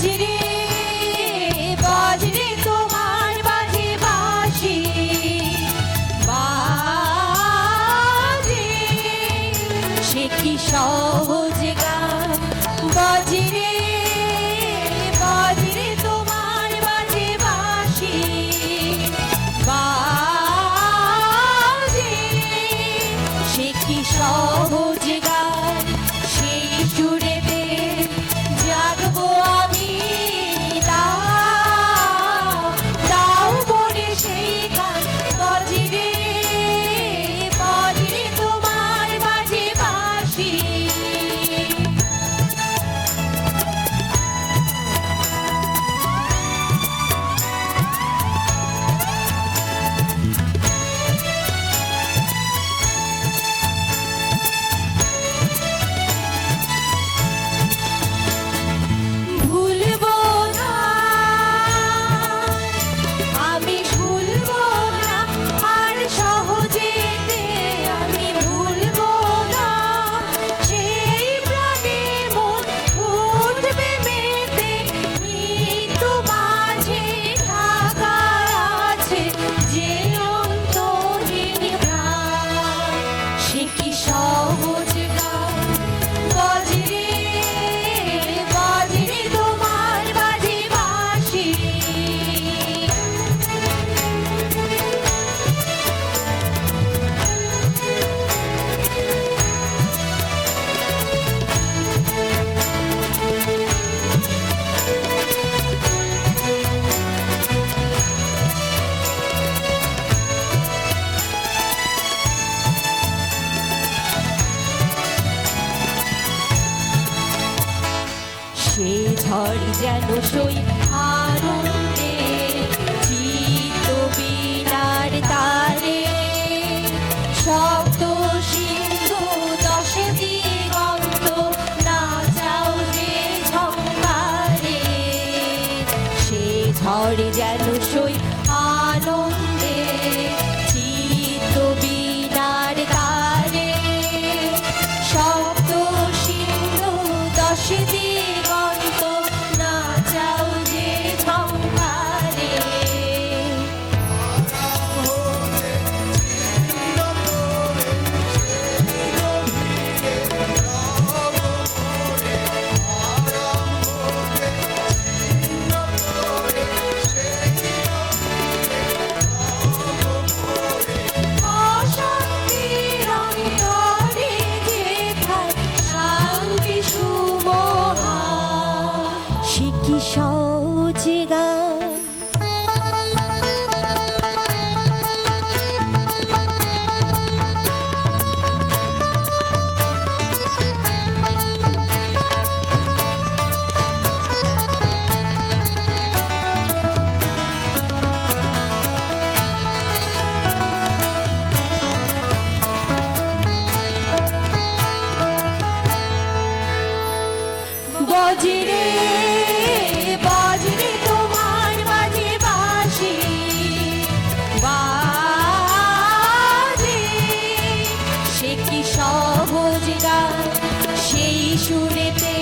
বাজরে বাজরে তোমার বাজে বাঁশি বাজে সে কি সহজ গান বাজরে বাজরে তোমার বাজে বাঁশি বাজে সে কি সহজ গান সেই সুরেতে জাগবো আমি দাও দাও মনে সেই গান বাজরে বাজরে তোমার বাজে বাঁশি ভুলবো না আমি ভুলবো না আর সহজেতে আমি ভুলবো না সেই প্রাণে মন উঠবে মেতে মৃত্যু মাঝে ঢাকা আছে যে অন্তহীন প্রাণ সে কি সহজ গান বাজরে বাজরে তোমার বাজে বাঁশি সে ঝড় যেন সই আনন্দে চিত্ত বীণার তারে শব্দ সিন্ধু দশ দিগন্ত নাচাও যে ঝঙ্কারে সে ঝড় যেন সই আনন্দে চিত্ত বীণার তারে শব্দ সিন্ধু দশ দিগন্ত নাচাও যে ঝঙ্কারে অশান্তির অন্তরে যেথায় শান্তি সুমহা সে কি সহজ গান বাজরে বাজরে তোমার বাজে বাঁশি বাজে সে কি সহজ গান সেই সুরেতে